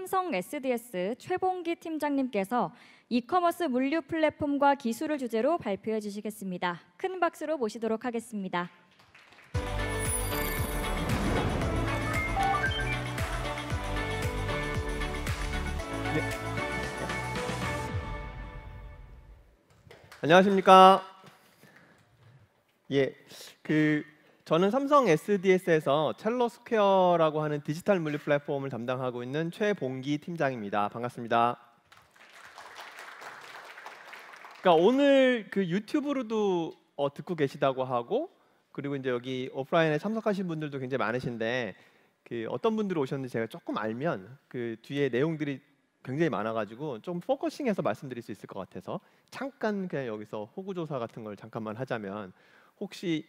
삼성 SDS 최봉기 팀장님께서 이커머스 물류 플랫폼과 기술을 주제로 발표해 주시겠습니다. 큰 박수로 모시도록 하겠습니다. 네. 안녕하십니까? 저는 삼성 SDS에서 첼로스퀘어라고 하는 디지털 물류 플랫폼을 담당하고 있는 최봉기 팀장입니다. 반갑습니다. 그러니까 오늘 유튜브로도 듣고 계시다고 하고, 그리고 이제 여기 오프라인에 참석하신 분들도 굉장히 많으신데, 어떤 분들이 오셨는지 제가 조금 알면 뒤에 내용들이 굉장히 많아가지고 좀 포커싱해서 말씀드릴 수 있을 것 같아서 잠깐 그냥 여기서 호구조사 같은 걸 잠깐만 하자면, 혹시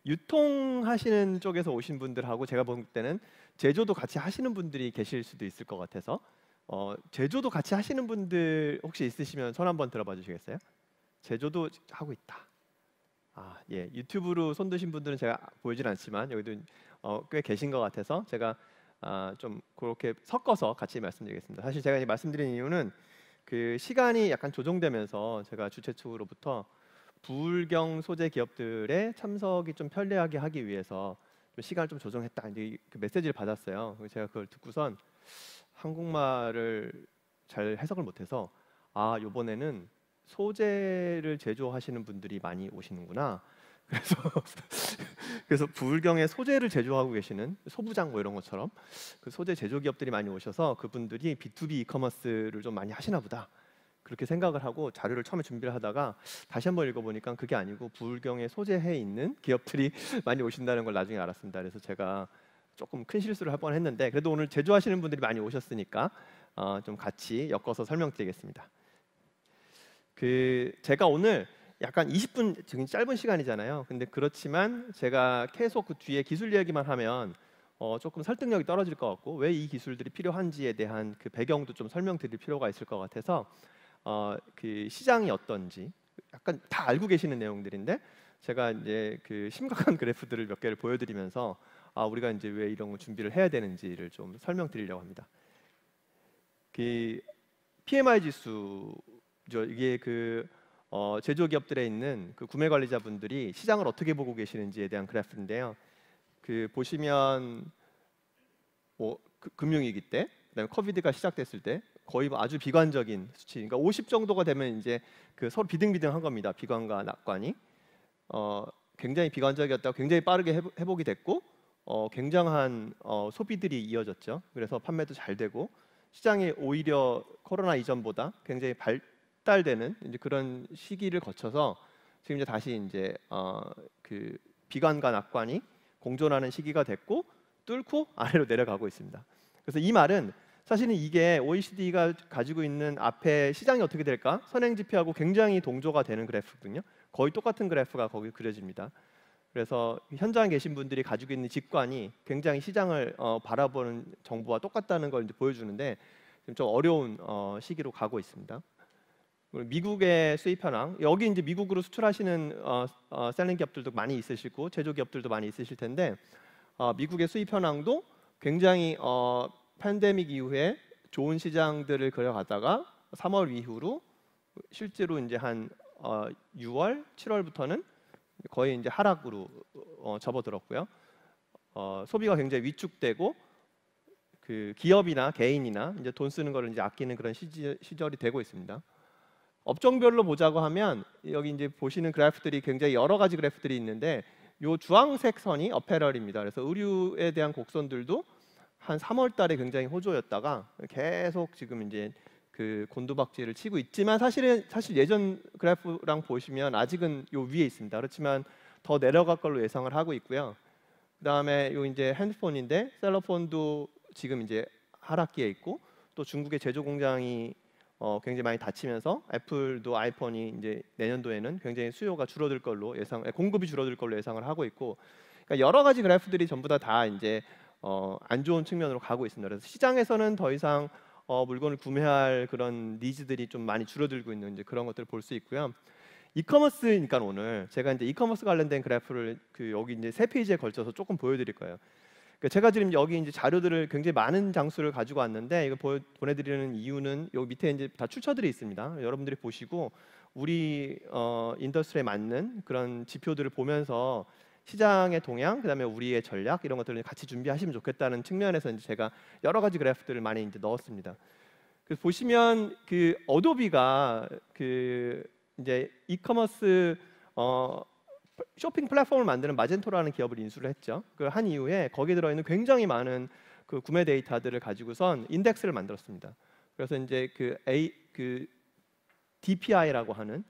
유통하시는 쪽에서 오신 분들하고 제가 볼 때는 제조도 같이 하시는 분들이 계실 수도 있을 것 같아서 제조도 같이 하시는 분들 혹시 있으시면 손 한번 들어봐 주시겠어요? 제조도 하고 있다. 예, 유튜브로 손 드신 분들은 제가 보이진 않지만 여기도 꽤 계신 것 같아서 제가 좀 그렇게 섞어서 같이 말씀드리겠습니다. 사실 제가 이제 말씀드린 이유는 시간이 약간 조정되면서 제가 주최 측으로부터 부울경 소재 기업들의 참석이 좀 편리하게 하기 위해서 좀 시간을 좀 조정했다, 이제 메시지를 받았어요. 그래서 제가 그걸 듣고선 한국말을 잘 해석을 못해서 이번에는 소재를 제조하시는 분들이 많이 오시는구나. 그래서 부울경의 소재를 제조하고 계시는 소부장 뭐 이런 것처럼 소재 제조 기업들이 많이 오셔서 그분들이 B2B 이커머스를 좀 많이 하시나 보다, 그렇게 생각을 하고 자료를 처음에 준비를 하다가 다시 한번 읽어보니까 그게 아니고 부울경에 소재해 있는 기업들이 많이 오신다는 걸 나중에 알았습니다. 그래서 제가 조금 큰 실수를 할 뻔했는데, 그래도 오늘 제조하시는 분들이 많이 오셨으니까 좀 같이 엮어서 설명드리겠습니다. 제가 오늘 약간 20분, 지금 짧은 시간이잖아요. 근데 그렇지만 제가 계속 뒤에 기술 얘기만 하면 조금 설득력이 떨어질 것 같고, 왜 이 기술들이 필요한지에 대한 배경도 좀 설명드릴 필요가 있을 것 같아서 시장이 어떤지 약간 다 알고 계시는 내용들인데, 제가 이제 심각한 그래프들을 몇 개를 보여드리면서 우리가 이제 왜 이런 거 준비를 해야 되는지를 좀 설명드리려고 합니다. PMI 지수죠. 이게 제조기업들에 있는 구매 관리자분들이 시장을 어떻게 보고 계시는지에 대한 그래프인데요. 보시면 금융위기 때, 그다음에 코비드가 시작됐을 때 거의 아주 비관적인 수치, 그러니까 50 정도가 되면 이제 서로 비등비등한 겁니다. 비관과 낙관이 굉장히 비관적이었다가 굉장히 빠르게 회복이 됐고 굉장한 소비들이 이어졌죠. 그래서 판매도 잘 되고 시장이 오히려 코로나 이전보다 굉장히 발달되는 이제 그런 시기를 거쳐서 지금 이제 다시 이제 비관과 낙관이 공존하는 시기가 됐고 뚫고 아래로 내려가고 있습니다. 그래서 이 말은 사실은 이게 OECD가 가지고 있는 앞에 시장이 어떻게 될까 선행 지표하고 굉장히 동조가 되는 그래프거든요. 거의 똑같은 그래프가 거기 그려집니다. 그래서 현장에 계신 분들이 가지고 있는 직관이 굉장히 시장을 바라보는 정보와 똑같다는 걸 이제 보여주는데, 좀 어려운 시기로 가고 있습니다. 미국의 수입 현황, 여기 이제 미국으로 수출하시는 셀링 기업들도 많이 있으시고 제조 기업들도 많이 있으실 텐데, 미국의 수입 현황도 굉장히 팬데믹 이후에 좋은 시장들을 그려가다가 3월 이후로 실제로 이제 한 6월, 7월부터는 거의 이제 하락으로 접어들었고요. 소비가 굉장히 위축되고 기업이나 개인이나 이제 돈 쓰는 거를 이제 아끼는 그런 시절이 되고 있습니다. 업종별로 보자고 하면 여기 이제 보시는 그래프들이 굉장히 여러 가지 그래프들이 있는데, 요 주황색 선이 어페럴입니다. 그래서 의류에 대한 곡선들도 한 3월 달에 굉장히 호조였다가 계속 지금 이제 곤두박질을 치고 있지만, 사실 예전 그래프랑 보시면 아직은 요 위에 있습니다. 그렇지만 더 내려갈 걸로 예상을 하고 있고요. 그다음에 요 이제 핸드폰인데, 셀러폰도 지금 이제 하락기에 있고, 또 중국의 제조 공장이 굉장히 많이 닫히면서 애플도 아이폰이 이제 내년도에는 굉장히 수요가 줄어들 걸로 공급이 줄어들 걸로 예상을 하고 있고, 그러니까 여러 가지 그래프들이 전부 다 이제 안 좋은 측면으로 가고 있습니다. 그래서 시장에서는 더 이상 물건을 구매할 그런 니즈들이 좀 많이 줄어들고 있는 이제 그런 것들을 볼 수 있고요. 이커머스니까 오늘 제가 이제 이커머스 관련된 그래프를 여기 이제 3페이지에 걸쳐서 조금 보여드릴 거예요. 그러니까 제가 지금 여기 이제 자료들을 굉장히 많은 장수를 가지고 왔는데 이거 보내드리는 이유는 여기 밑에 이제 다 출처들이 있습니다. 여러분들이 보시고 우리 인더스트리에 맞는 그런 지표들을 보면서 시장의 동향, 그다음에 우리의 전략 이런 것들을 같이 준비하시면 좋겠다는 측면에서 이제 제가 여러 가지 그래프들을 많이 이제 넣었습니다. 그래서 보시면 그 어도비가 그 이제 이커머스 쇼핑 플랫폼을 만드는 마젠토라는 기업을 인수를 했죠. 그 한 이후에 거기에 들어있는 굉장히 많은 그 구매 데이터들을 가지고선 인덱스를 만들었습니다. 그래서 이제 그 DPI라고 하는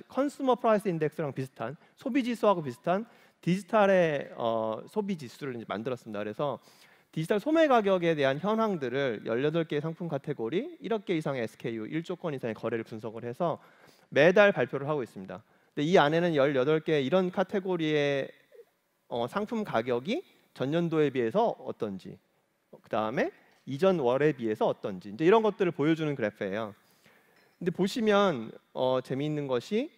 컨슈머 프라이스 인덱스랑 비슷한 소비 지수하고 비슷한 디지털의 소비 지수를 이제 만들었습니다. 그래서 디지털 소매 가격에 대한 현황들을 18개의 상품 카테고리, 1억 개 이상의 SKU, 1조 건 이상의 거래를 분석을 해서 매달 발표를 하고 있습니다. 근데 이 안에는 18개 이런 카테고리의 상품 가격이 전년도에 비해서 어떤지, 그 다음에 이전 월에 비해서 어떤지 이제 이런 것들을 보여주는 그래프예요. 근데 보시면 재미있는 것이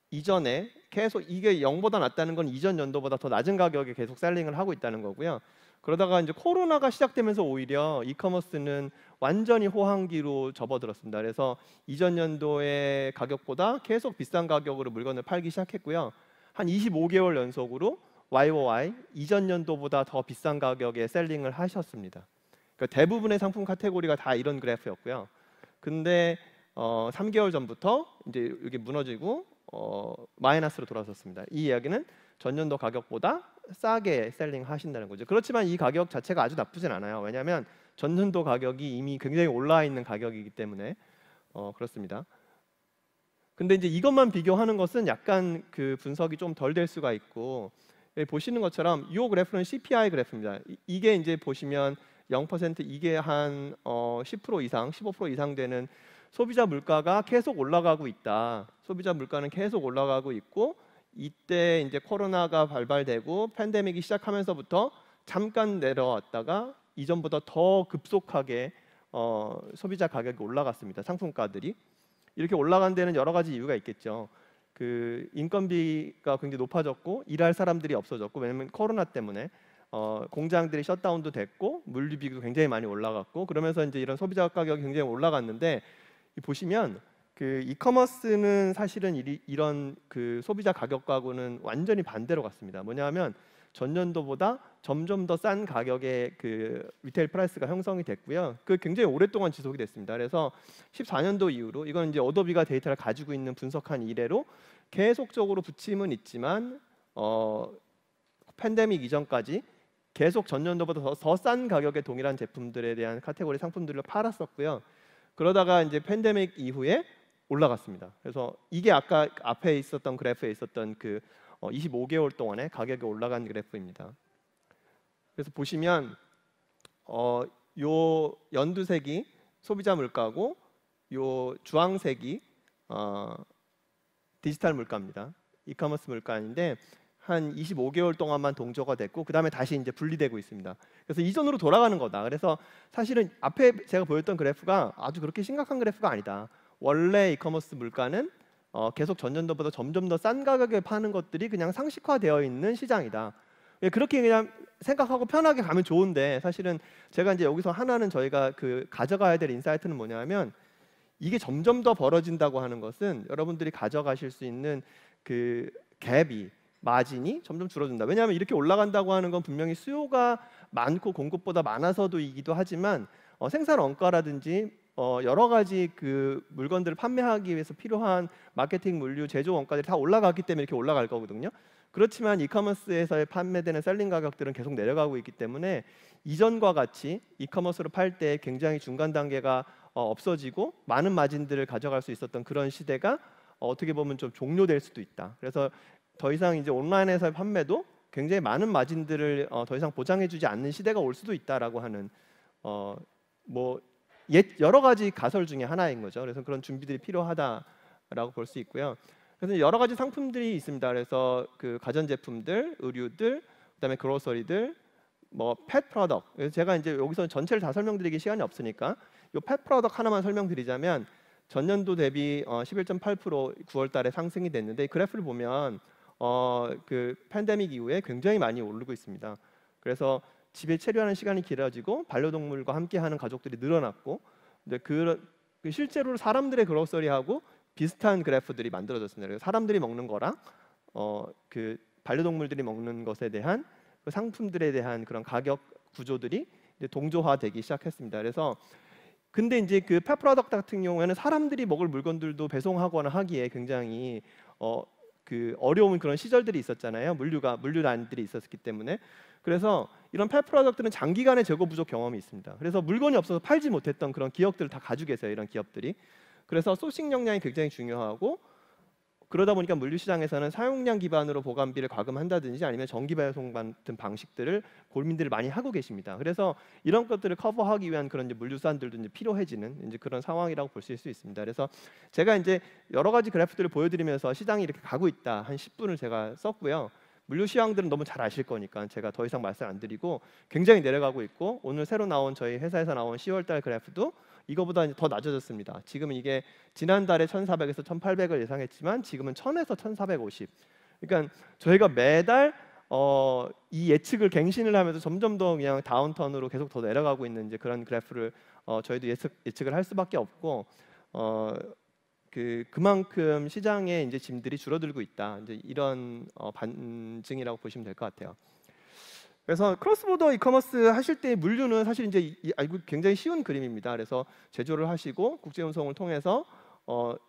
이전에 계속 이게 0보다 낮다는 건 이전 연도보다 더 낮은 가격에 계속 셀링을 하고 있다는 거고요. 그러다가 이제 코로나가 시작되면서 오히려 이커머스는 완전히 호황기로 접어들었습니다. 그래서 이전 연도의 가격보다 계속 비싼 가격으로 물건을 팔기 시작했고요. 한 25개월 연속으로 YOY 이전 연도보다 더 비싼 가격에 셀링을 하셨습니다. 그러니까 대부분의 상품 카테고리가 다 이런 그래프였고요. 근데 3개월 전부터 이제 이게 무너지고 마이너스로 돌아섰습니다. 이 이야기는 전년도 가격보다 싸게 셀링 하신다는 거죠. 그렇지만 이 가격 자체가 아주 나쁘진 않아요. 왜냐하면 전년도 가격이 이미 굉장히 올라 있는 가격이기 때문에 그렇습니다. 근데 이제 이것만 비교하는 것은 약간 그 분석이 좀 덜 될 수가 있고, 여기 보시는 것처럼 이 그래프는 CPI 그래프입니다. 이게 이제 보시면 0% 이게 한 10% 이상, 15% 이상 되는 소비자 물가가 계속 올라가고 있다. 소비자 물가는 계속 올라가고 있고, 이때 이제 코로나가 발발되고 팬데믹이 시작하면서부터 잠깐 내려왔다가 이전보다 더 급속하게 소비자 가격이 올라갔습니다. 상품가들이 이렇게 올라간 데는 여러 가지 이유가 있겠죠. 그 인건비가 굉장히 높아졌고 일할 사람들이 없어졌고, 왜냐면 코로나 때문에 공장들이 셧다운도 됐고 물류비도 굉장히 많이 올라갔고, 그러면서 이제 이런 소비자 가격이 굉장히 올라갔는데, 보시면 그 이커머스는 사실은 이런 그 소비자 가격하고는 완전히 반대로 갔습니다. 뭐냐하면 전년도보다 점점 더 싼 가격의 그 리테일 프라이스가 형성이 됐고요. 그 굉장히 오랫동안 지속이 됐습니다. 그래서 14년도 이후로 이건 이제 어도비가 데이터를 가지고 있는 분석한 이래로 계속적으로 부침은 있지만 팬데믹 이전까지 계속 전년도보다 더 싼 가격의 동일한 제품들에 대한 카테고리 상품들을 팔았었고요. 그러다가 이제 팬데믹 이후에 올라갔습니다. 그래서 이게 아까 앞에 있었던 그래프에 있었던 그 25개월 동안에 가격이 올라간 그래프입니다. 그래서 보시면 요 연두색이 소비자 물가고 요 주황색이 디지털 물가입니다. 이커머스 물가인데 한 25개월 동안만 동조가 됐고 그 다음에 다시 이제 분리되고 있습니다. 그래서 이전으로 돌아가는 거다. 그래서 사실은 앞에 제가 보였던 그래프가 아주 그렇게 심각한 그래프가 아니다. 원래 이커머스 물가는 계속 전년도보다 점점 더 싼 가격에 파는 것들이 그냥 상식화되어 있는 시장이다. 그렇게 그냥 생각하고 편하게 가면 좋은데, 사실은 제가 이제 여기서 하나는 저희가 그 가져가야 될 인사이트는 뭐냐면, 이게 점점 더 벌어진다고 하는 것은 여러분들이 가져가실 수 있는 그 갭이 마진이 점점 줄어든다. 왜냐하면 이렇게 올라간다고 하는 건 분명히 수요가 많고 공급보다 많아서도이기도 하지만 생산 원가라든지 여러 가지 그 물건들을 판매하기 위해서 필요한 마케팅, 물류, 제조 원가들이 다 올라갔기 때문에 이렇게 올라갈 거거든요. 그렇지만 이커머스에서의 판매되는 셀링 가격들은 계속 내려가고 있기 때문에 이전과 같이 이커머스로 팔 때 굉장히 중간 단계가 없어지고 많은 마진들을 가져갈 수 있었던 그런 시대가 어떻게 보면 좀 종료될 수도 있다. 그래서 더 이상 이제 온라인에서의 판매도 굉장히 많은 마진들을 더 이상 보장해주지 않는 시대가 올 수도 있다라고 하는 여러 가지 가설 중에 하나인 거죠. 그래서 그런 준비들이 필요하다라고 볼 수 있고요. 그래서 여러 가지 상품들이 있습니다. 그래서 그 가전제품들, 의류들, 그다음에 그로서리들, 펫 프로덕트. 그래서 제가 이제 여기서 전체를 다 설명드리기 시간이 없으니까 이 펫 프로덕트 하나만 설명드리자면, 전년도 대비 11.8% 9월달에 상승이 됐는데, 이 그래프를 보면 그 팬데믹 이후에 굉장히 많이 오르고 있습니다. 그래서 집에 체류하는 시간이 길어지고 반려동물과 함께하는 가족들이 늘어났고, 근데 실제로 사람들의 그로서리하고 비슷한 그래프들이 만들어졌습니다. 그래서 사람들이 먹는 거랑 그 반려동물들이 먹는 것에 대한 그 상품들에 대한 그런 가격 구조들이 이제 동조화되기 시작했습니다. 그래서 근데 이제 그 펫 프로덕트 같은 경우에는 사람들이 먹을 물건들도 배송하거나 하기에 굉장히 그 어려운 그런 시절들이 있었잖아요. 물류난들이 있었기 때문에. 그래서 이런 펫 프로덕트는 장기간의 재고 부족 경험이 있습니다. 그래서 물건이 없어서 팔지 못했던 그런 기업들을 다 가지고 계세요. 이런 기업들이. 그래서 소싱 역량이 굉장히 중요하고, 그러다 보니까 물류 시장에서는 사용량 기반으로 보관비를 과금한다든지 아니면 정기 배송 같은 방식들을 고민들을 많이 하고 계십니다. 그래서 이런 것들을 커버하기 위한 그런 이제 물류수단들도 이제 필요해지는 이제 그런 상황이라고 볼 수 있습니다. 그래서 제가 이제 여러 가지 그래프들을 보여드리면서 시장이 이렇게 가고 있다 한 10분을 제가 썼고요. 물류 시황들은 너무 잘 아실 거니까 제가 더 이상 말씀 안 드리고, 굉장히 내려가고 있고, 오늘 새로 나온 저희 회사에서 나온 10월달 그래프도 이거보다 더 낮아졌습니다. 지금은 이게 지난달에 1,400에서 1,800을 예상했지만 지금은 1,000에서 1,450. 그러니까 저희가 매달 이 예측을 갱신을 하면서 점점 더 그냥 다운턴으로 계속 더 내려가고 있는 이제 그런 그래프를 저희도 예측을 할 수밖에 없고, 그만큼 시장에 이제 짐들이 줄어들고 있다. 이제 이런 반증이라고 보시면 될 것 같아요. 그래서 크로스보더 이커머스 하실 때 물류는 사실 이제 알고 굉장히 쉬운 그림입니다. 그래서 제조를 하시고 국제 운송을 통해서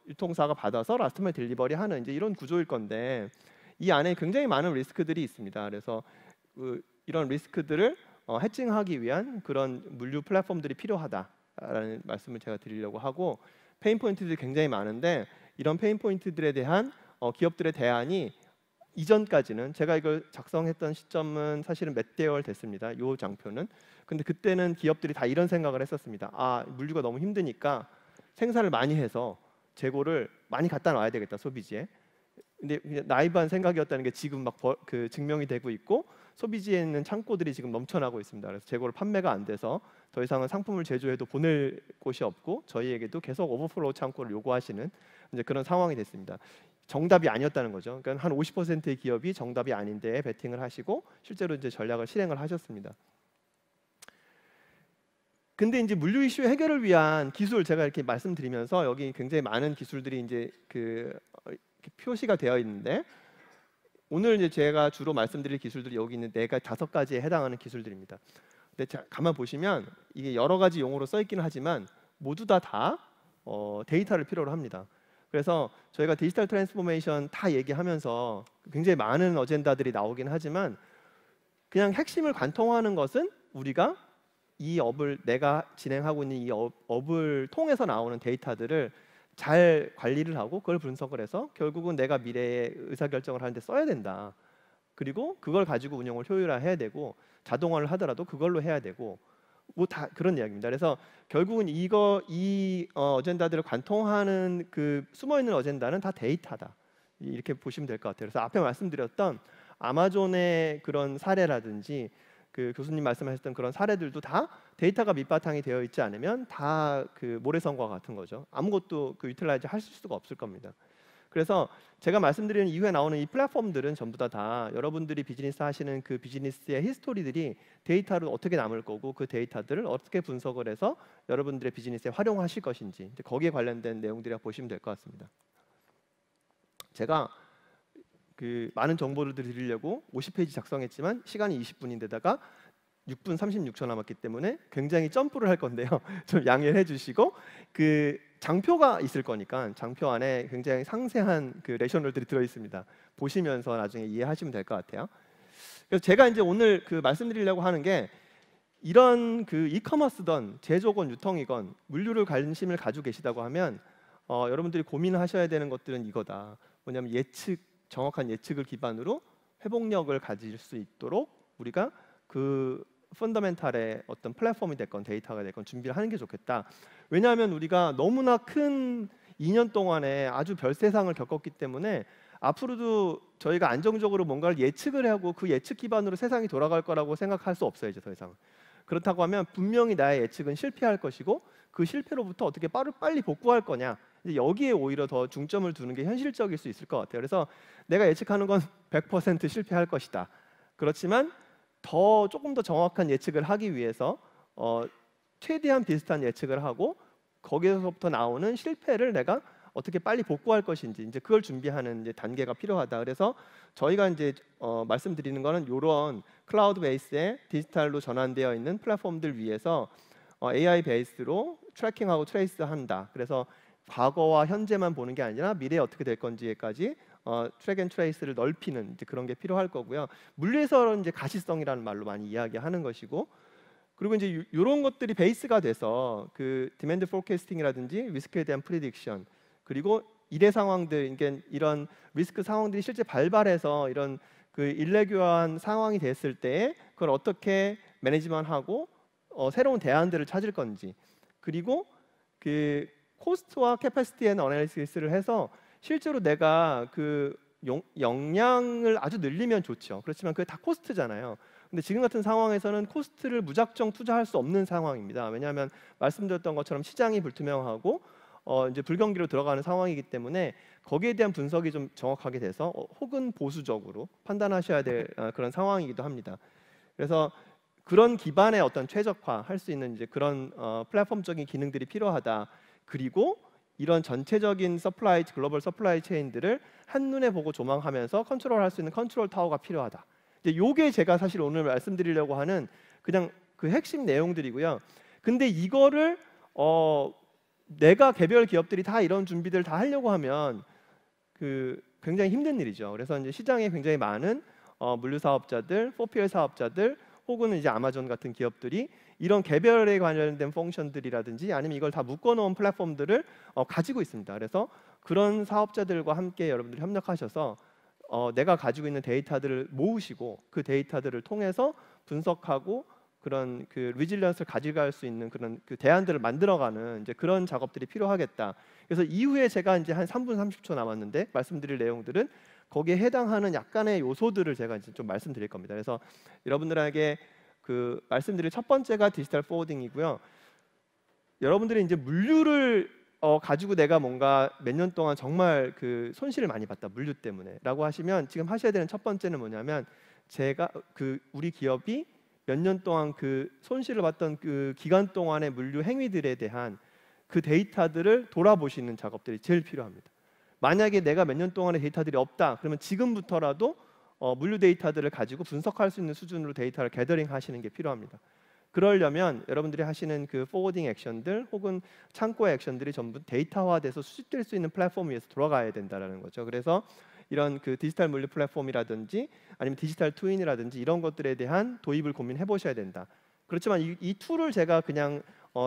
유통사가 받아서 라스트 마일 딜리버리 하는 이제 이런 구조일 건데, 이 안에 굉장히 많은 리스크들이 있습니다. 그래서 이런 리스크들을 해칭하기 위한 그런 물류 플랫폼들이 필요하다라는 말씀을 제가 드리려고 하고, 페인 포인트들이 굉장히 많은데 이런 페인 포인트들에 대한 기업들의 대안이 이전까지는, 제가 이걸 작성했던 시점은 사실은 몇 개월 됐습니다. 이 장표는. 근데 그때는 기업들이 다 이런 생각을 했었습니다. 아, 물류가 너무 힘드니까 생산을 많이 해서 재고를 많이 갖다 놔야 되겠다, 소비지에. 근데 그냥 나이브한 생각이었다는 게 지금 막 증명이 되고 있고, 소비지에 있는 창고들이 지금 넘쳐나고 있습니다. 그래서 재고를 판매가 안 돼서 더 이상은 상품을 제조해도 보낼 곳이 없고, 저희에게도 계속 오버플로우 창고를 요구하시는 이제 그런 상황이 됐습니다. 정답이 아니었다는 거죠. 그러니까 한 50%의 기업이 정답이 아닌데 베팅을 하시고 실제로 이제 전략을 실행을 하셨습니다. 근데 이제 물류 이슈 해결을 위한 기술, 제가 이렇게 말씀드리면서 여기 굉장히 많은 기술들이 이제 이렇게 표시가 되어 있는데, 오늘 이제 제가 주로 말씀드릴 기술들이 여기 있는 5가지에 해당하는 기술들입니다. 근데 가만 보시면 이게 여러 가지 용어로 써 있기는 하지만 모두 다 데이터를 필요로 합니다. 그래서 저희가 디지털 트랜스포메이션 다 얘기하면서 굉장히 많은 어젠다들이 나오긴 하지만, 그냥 핵심을 관통하는 것은 우리가 이 업을, 내가 진행하고 있는 이 업을 통해서 나오는 데이터들을 잘 관리를 하고 그걸 분석을 해서 결국은 내가 미래에 의사결정을 하는데 써야 된다. 그리고 그걸 가지고 운영을 효율화해야 되고, 자동화를 하더라도 그걸로 해야 되고, 뭐 다 그런 이야기입니다. 그래서 결국은 이 어젠다들을 관통하는 그 숨어있는 어젠다는 다 데이터다, 이렇게 보시면 될 것 같아요. 그래서 앞에 말씀드렸던 아마존의 그런 사례라든지 그 교수님 말씀하셨던 그런 사례들도 다 데이터가 밑바탕이 되어 있지 않으면 다 그 모래성과 같은 거죠. 아무것도 그 유틸라이즈 할 수가 없을 겁니다. 그래서 제가 말씀드리는 이후에 나오는 이 플랫폼들은 전부 다 여러분들이 비즈니스 하시는 그 비즈니스의 히스토리들이 데이터로 어떻게 남을 거고, 그 데이터들을 어떻게 분석을 해서 여러분들의 비즈니스에 활용하실 것인지, 거기에 관련된 내용들이라고 보시면 될 것 같습니다. 제가 그 많은 정보를 드리려고 50페이지 작성했지만 시간이 20분인데다가 6분 36초 남았기 때문에 굉장히 점프를 할 건데요. 좀 양해를 해주시고, 그 장표가 있을 거니까 장표 안에 굉장히 상세한 그 레셔널들이 들어 있습니다. 보시면서 나중에 이해하시면 될 것 같아요. 그래서 제가 이제 오늘 그 말씀드리려고 하는 게, 이런 그 이커머스든 제조건 유통이건 물류를 관심을 가지고 계시다고 하면 여러분들이 고민하셔야 되는 것들은 이거다. 뭐냐면 정확한 예측을 기반으로 회복력을 가질 수 있도록 우리가 그 펀더멘탈의 어떤 플랫폼이 됐건 데이터가 됐건 준비를 하는 게 좋겠다. 왜냐하면 우리가 너무나 큰 2년 동안에 아주 별세상을 겪었기 때문에 앞으로도 저희가 안정적으로 뭔가를 예측을 하고 그 예측 기반으로 세상이 돌아갈 거라고 생각할 수 없어요, 이제 더 이상. 그렇다고 하면 분명히 나의 예측은 실패할 것이고, 그 실패로부터 어떻게 빨리 복구할 거냐, 이제 여기에 오히려 더 중점을 두는 게 현실적일 수 있을 것 같아요. 그래서 내가 예측하는 건 100% 실패할 것이다. 그렇지만 조금 더 정확한 예측을 하기 위해서 최대한 비슷한 예측을 하고 거기에서부터 나오는 실패를 내가 어떻게 빨리 복구할 것인지 이제 그걸 준비하는 이제 단계가 필요하다. 그래서 저희가 이제 말씀드리는 거는 이런 클라우드 베이스에 디지털로 전환되어 있는 플랫폼들 위해서 AI 베이스로 트래킹하고 트레이스한다. 그래서 과거와 현재만 보는 게 아니라 미래에 어떻게 될 건지까지 트랙 앤 트레이스를 넓히는 이제 그런 게 필요할 거고요. 물리에서는 이제 가시성이라는 말로 많이 이야기하는 것이고, 그리고 이제 이런 것들이 베이스가 돼서 그 디맨드 포캐스팅이라든지 리스크에 대한 프리딕션, 그리고 일의 상황들, 그러니까 이런 리스크 상황들이 실제 발발해서 이런 그 일레규어한 상황이 됐을 때 그걸 어떻게 매니지먼트하고 새로운 대안들을 찾을 건지, 그리고 그 코스트와 캐파시티 앤 어널리시스를 해서 실제로 내가 그 역량을 아주 늘리면 좋죠. 그렇지만 그게 다 코스트잖아요. 근데 지금 같은 상황에서는 코스트를 무작정 투자할 수 없는 상황입니다. 왜냐하면 말씀드렸던 것처럼 시장이 불투명하고 이제 불경기로 들어가는 상황이기 때문에 거기에 대한 분석이 좀 정확하게 돼서 혹은 보수적으로 판단하셔야 될 그런 상황이기도 합니다. 그래서 그런 기반의 어떤 최적화할 수 있는 이제 그런 플랫폼적인 기능들이 필요하다. 그리고 이런 전체적인 글로벌 서플라이 체인들을 한눈에 보고 조망하면서 컨트롤할 수 있는 컨트롤 타워가 필요하다. 이제 요게 제가 사실 오늘 말씀드리려고 하는 그냥 그 핵심 내용들이고요. 근데 이거를 내가 개별 기업들이 다 이런 준비들 다 하려고 하면 그 굉장히 힘든 일이죠. 그래서 이제 시장에 굉장히 많은 물류 사업자들, 4PL 사업자들 혹은 이제 아마존 같은 기업들이 이런 개별에 관련된 펑션들이라든지 아니면 이걸 다 묶어놓은 플랫폼들을 가지고 있습니다. 그래서 그런 사업자들과 함께 여러분들이 협력하셔서 내가 가지고 있는 데이터들을 모으시고 그 데이터들을 통해서 분석하고 그런 그 리질런스를 가져갈 수 있는 그런 그 대안들을 만들어가는 이제 그런 작업들이 필요하겠다. 그래서 이후에 제가 이제 한 3분 30초 남았는데 말씀드릴 내용들은 거기에 해당하는 약간의 요소들을 제가 이제 좀 말씀드릴 겁니다. 그래서 여러분들에게 그 말씀드릴 첫 번째가 디지털 포워딩이고요. 여러분들이 이제 물류를 가지고 내가 뭔가 몇 년 동안 정말 그 손실을 많이 봤다 물류 때문에라고 하시면 지금 하셔야 되는 첫 번째는 뭐냐면 제가 그 우리 기업이 몇 년 동안 그 손실을 봤던 그 기간 동안의 물류 행위들에 대한 그 데이터들을 돌아보시는 작업들이 제일 필요합니다. 만약에 내가 몇 년 동안의 데이터들이 없다 그러면 지금부터라도 물류 데이터들을 가지고 분석할 수 있는 수준으로 데이터를 게더링 하시는 게 필요합니다. 그러려면 여러분들이 하시는 그 포워딩 액션들 혹은 창고의 액션들이 전부 데이터화돼서 수집될 수 있는 플랫폼 위에서 돌아가야 된다는 거죠. 그래서 이런 그 디지털 물류 플랫폼이라든지 아니면 디지털 트윈이라든지 이런 것들에 대한 도입을 고민해 보셔야 된다. 그렇지만 이 툴을 제가 그냥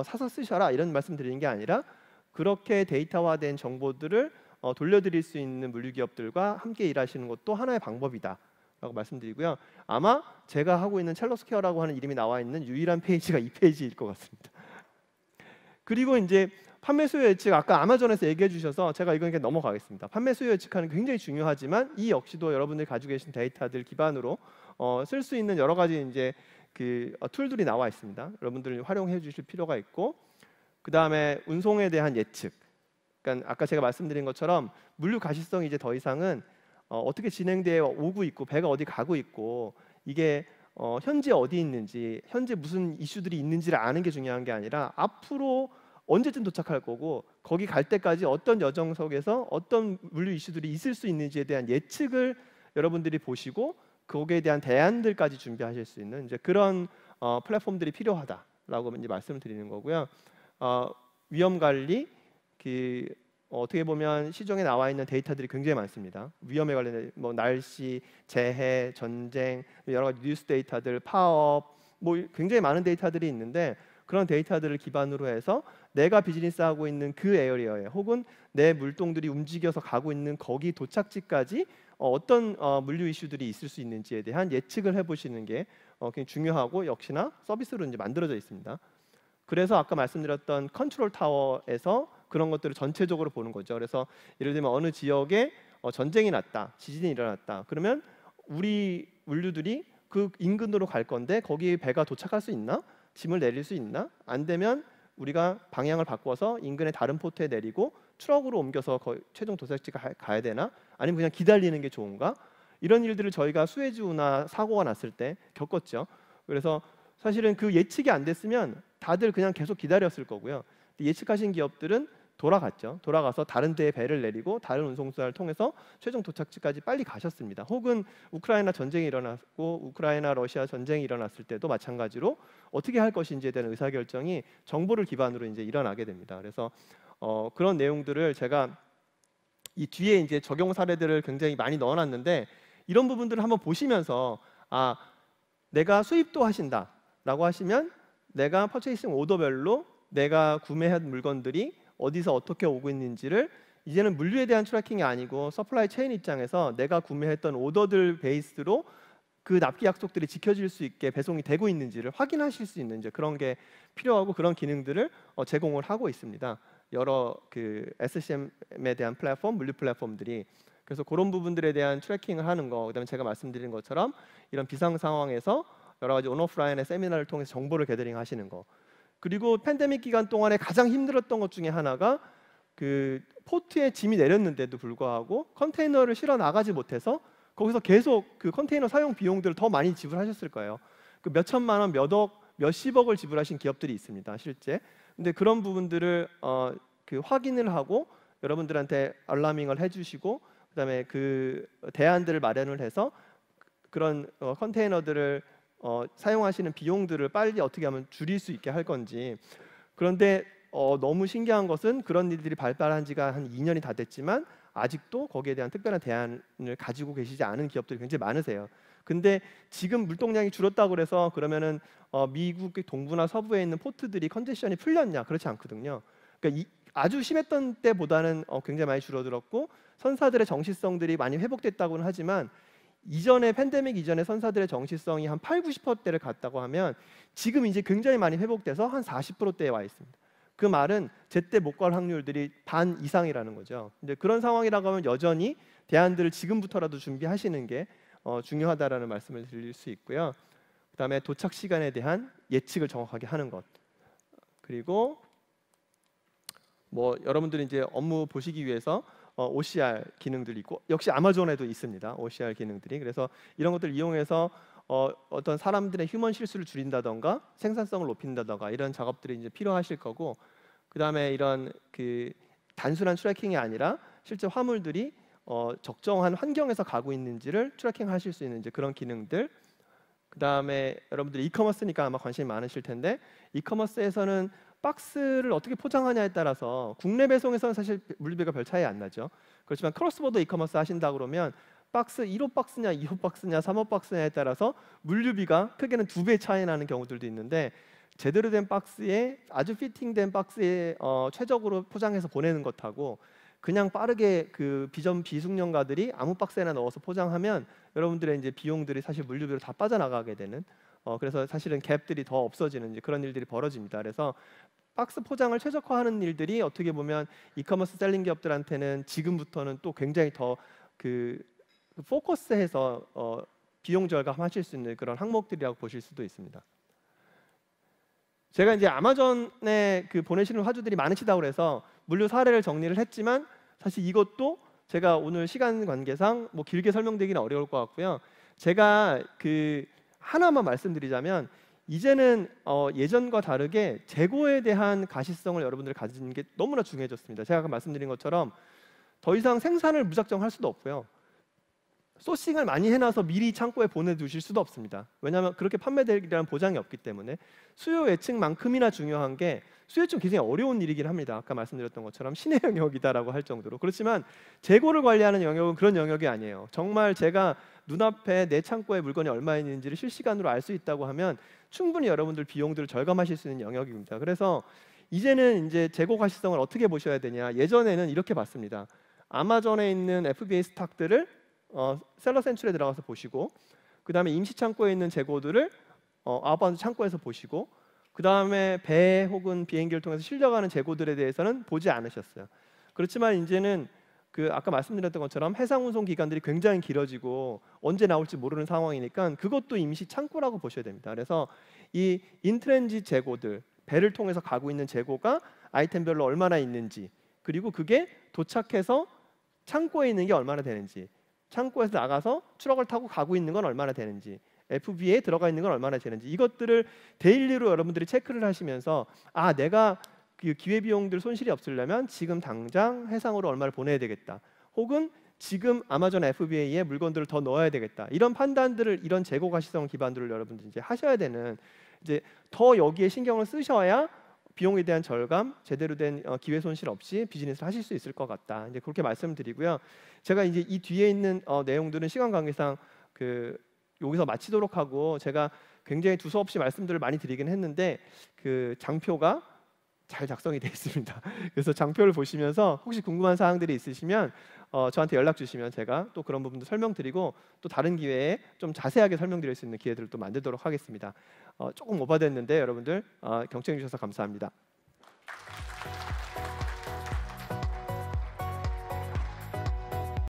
사서 쓰셔라 이런 말씀 드리는 게 아니라 그렇게 데이터화된 정보들을 돌려드릴 수 있는 물류 기업들과 함께 일하시는 것도 하나의 방법이다 라고 말씀드리고요. 아마 제가 하고 있는 첼로스케어라고 하는 이름이 나와 있는 유일한 페이지가 이 페이지일 것 같습니다. 그리고 이제 판매 수요 예측 아까 아마존에서 얘기해 주셔서 제가 이건 그냥 넘어가겠습니다. 판매 수요 예측하는 게 굉장히 중요하지만 이 역시도 여러분들이 가지고 계신 데이터들 기반으로 쓸 수 있는 여러 가지 이제 그 툴들이 나와 있습니다. 여러분들 활용해 주실 필요가 있고 그 다음에 운송에 대한 예측. 그러니까 아까 제가 말씀드린 것처럼 물류 가시성이 이제 더 이상은 어떻게 진행되어 오고 있고 배가 어디 가고 있고 이게 현재 어디 있는지 현재 무슨 이슈들이 있는지를 아는 게 중요한 게 아니라 앞으로 언제쯤 도착할 거고 거기 갈 때까지 어떤 여정 속에서 어떤 물류 이슈들이 있을 수 있는지에 대한 예측을 여러분들이 보시고 거기에 대한 대안들까지 준비하실 수 있는 이제 그런 플랫폼들이 필요하다라고 이제 말씀을 드리는 거고요. 위험 관리 어떻게 보면 시중에 나와 있는 데이터들이 굉장히 많습니다. 위험에 관련된 뭐 날씨, 재해, 전쟁, 여러 가지 뉴스 데이터들, 파업, 뭐 굉장히 많은 데이터들이 있는데 그런 데이터들을 기반으로 해서 내가 비즈니스하고 있는 그 에어리어에 혹은 내 물동들이 움직여서 가고 있는 거기 도착지까지 어떤 물류 이슈들이 있을 수 있는지에 대한 예측을 해보시는 게 굉장히 중요하고 역시나 서비스로 이제 만들어져 있습니다. 그래서 아까 말씀드렸던 컨트롤 타워에서 그런 것들을 전체적으로 보는 거죠. 그래서 예를 들면 어느 지역에 전쟁이 났다, 지진이 일어났다. 그러면 우리 물류들이 그 인근으로 갈 건데 거기 배가 도착할 수 있나? 짐을 내릴 수 있나? 안 되면 우리가 방향을 바꿔서 인근의 다른 포트에 내리고 트럭으로 옮겨서 최종 도착지가 가야 되나? 아니면 그냥 기다리는 게 좋은가? 이런 일들을 저희가 수에즈운하 사고가 났을 때 겪었죠. 그래서 사실은 그 예측이 안 됐으면 다들 그냥 계속 기다렸을 거고요. 예측하신 기업들은 돌아갔죠. 돌아가서 다른 데에 배를 내리고 다른 운송수단을 통해서 최종 도착지까지 빨리 가셨습니다. 혹은 우크라이나 전쟁이 일어났고 우크라이나 러시아 전쟁이 일어났을 때도 마찬가지로 어떻게 할 것인지에 대한 의사결정이 정보를 기반으로 이제 일어나게 됩니다. 그래서 그런 내용들을 제가 이 뒤에 이제 적용 사례들을 굉장히 많이 넣어놨는데 이런 부분들을 한번 보시면서 내가 수입도 하신다라고 하시면 내가 퍼체이싱 오더별로 내가 구매한 물건들이 어디서 어떻게 오고 있는지를 이제는 물류에 대한 트래킹이 아니고 서플라이 체인 입장에서 내가 구매했던 오더들 베이스로 그 납기 약속들이 지켜질 수 있게 배송이 되고 있는지를 확인하실 수 있는 이제 그런 게 필요하고 그런 기능들을 제공을 하고 있습니다. 여러 그 SCM에 대한 플랫폼, 물류 플랫폼들이. 그래서 그런 부분들에 대한 트래킹을 하는 거, 그다음에 제가 말씀드린 것처럼 이런 비상 상황에서 여러 가지 온오프라인의 세미나를 통해서 정보를 게더링 하시는 거. 그리고 팬데믹 기간 동안에 가장 힘들었던 것 중에 하나가 그 포트에 짐이 내렸는데도 불구하고 컨테이너를 실어 나가지 못해서 거기서 계속 그 컨테이너 사용 비용들을 더 많이 지불하셨을 거예요. 그 몇 천만 원, 몇 억, 몇십억을 지불하신 기업들이 있습니다, 실제. 근데 그런 부분들을 그 확인을 하고 여러분들한테 알라밍을 해주시고 그다음에 그 대안들을 마련을 해서 그런 컨테이너들을 사용하시는 비용들을 빨리 어떻게 하면 줄일 수 있게 할 건지. 그런데 너무 신기한 것은 그런 일들이 발달한 지가 한 2년이 다 됐지만 아직도 거기에 대한 특별한 대안을 가지고 계시지 않은 기업들이 굉장히 많으세요. 근데 지금 물동량이 줄었다고 그래서 그러면은 미국 동부나 서부에 있는 포트들이 컨디션이 풀렸냐? 그렇지 않거든요. 그러니까 아주 심했던 때보다는 굉장히 많이 줄어들었고 선사들의 정시성들이 많이 회복됐다고는 하지만 이전에 팬데믹 이전에 선사들의 정시성이 한 8, 90%대를 갔다고 하면 지금 이제 굉장히 많이 회복돼서 한 40%대에 와 있습니다. 그 말은 제때 못 갈 확률들이 반 이상이라는 거죠. 근데 그런 상황이라고 하면 여전히 대안들을 지금부터라도 준비하시는 게 중요하다라는 말씀을 드릴 수 있고요. 그다음에 도착 시간에 대한 예측을 정확하게 하는 것. 그리고 뭐 여러분들이 이제 업무 보시기 위해서 OCR 기능들이 있고 역시 아마존에도 있습니다. OCR 기능들이. 그래서 이런 것들 이용해서 어떤 사람들의 휴먼 실수를 줄인다던가 생산성을 높인다던가 이런 작업들이 이제 필요하실 거고 그다음에 이런 그 단순한 트래킹이 아니라 실제 화물들이 적정한 환경에서 가고 있는지를 트래킹하실 수 있는 이제 그런 기능들. 그다음에 여러분들 이커머스니까 아마 관심이 많으실 텐데 이커머스에서는 박스를 어떻게 포장하냐에 따라서 국내 배송에서는 사실 물류비가 별 차이 안 나죠. 그렇지만 크로스보더 이커머스 하신다 그러면 박스 1호 박스냐 2호 박스냐 3호 박스냐에 따라서 물류비가 크게는 2배 차이 나는 경우들도 있는데 제대로 된 박스에 아주 피팅된 박스에 최적으로 포장해서 보내는 것하고 그냥 빠르게 그 비숙련가들이 아무 박스에나 넣어서 포장하면 여러분들의 이제 비용들이 사실 물류비로 다 빠져나가게 되는 그래서 사실은 갭들이 더 없어지는 이제 그런 일들이 벌어집니다. 그래서 박스 포장을 최적화하는 일들이 어떻게 보면 이커머스 셀링 기업들한테는 지금부터는 또 굉장히 더 그 포커스해서 비용 절감하실 수 있는 그런 항목들이라고 보실 수도 있습니다. 제가 이제 아마존에 그 보내시는 화주들이 많으시다고 그래서 물류 사례를 정리를 했지만 사실 이것도 제가 오늘 시간 관계상 뭐 길게 설명드리기는 어려울 것 같고요. 제가 그 하나만 말씀드리자면 이제는 예전과 다르게 재고에 대한 가시성을 여러분들이 가지는 게 너무나 중요해졌습니다. 제가 아까 말씀드린 것처럼 더 이상 생산을 무작정 할 수도 없고요. 소싱을 많이 해놔서 미리 창고에 보내두실 수도 없습니다. 왜냐하면 그렇게 판매되리라는 보장이 없기 때문에 수요 예측만큼이나 중요한 게 수요 예측은 굉장히 어려운 일이긴 합니다. 아까 말씀드렸던 것처럼 신의 영역이다라고 할 정도로. 그렇지만 재고를 관리하는 영역은 그런 영역이 아니에요. 정말 제가 눈앞에 내 창고에 물건이 얼마 있는지를 실시간으로 알 수 있다고 하면 충분히 여러분들 비용들을 절감하실 수 있는 영역입니다. 그래서 이제는 이제 재고 가시성을 어떻게 보셔야 되냐. 예전에는 이렇게 봤습니다. 아마존에 있는 FBA 스탁들을 셀러 센츄에 들어가서 보시고 그 다음에 임시 창고에 있는 재고들을 아웃바운드 창고에서 보시고 그 다음에 배 혹은 비행기를 통해서 실려가는 재고들에 대해서는 보지 않으셨어요. 그렇지만 이제는 그 아까 말씀드렸던 것처럼 해상 운송 기간들이 굉장히 길어지고 언제 나올지 모르는 상황이니까 그것도 임시 창고라고 보셔야 됩니다. 그래서 이 인트랜짓 재고들, 배를 통해서 가고 있는 재고가 아이템별로 얼마나 있는지 그리고 그게 도착해서 창고에 있는 게 얼마나 되는지 창고에서 나가서 트럭을 타고 가고 있는 건 얼마나 되는지, FB에 들어가 있는 건 얼마나 되는지, 이것들을 데일리로 여러분들이 체크를 하시면서 아, 내가 그 기회비용들 손실이 없으려면 지금 당장 해상으로 얼마를 보내야 되겠다, 혹은 지금 아마존 FBA에 물건들을 더 넣어야 되겠다, 이런 판단들을, 이런 재고 가시성 기반들을 여러분들이 이제 하셔야 되는, 이제 더 여기에 신경을 쓰셔야 비용에 대한 절감, 제대로 된 기회 손실 없이 비즈니스를 하실 수 있을 것 같다. 이제 그렇게 말씀드리고요. 제가 이제 이 뒤에 있는 내용들은 시간 관계상 여기서 마치도록 하고, 제가 굉장히 두서없이 말씀들을 많이 드리긴 했는데 그 장표가 잘 작성이 되어 있습니다. 그래서 장표를 보시면서 혹시 궁금한 사항들이 있으시면 저한테 연락 주시면 제가 또 그런 부분도 설명드리고, 또 다른 기회에 좀 자세하게 설명드릴 수 있는 기회들을 또 만들도록 하겠습니다. 조금 오버됐는데 여러분들 경청해 주셔서 감사합니다.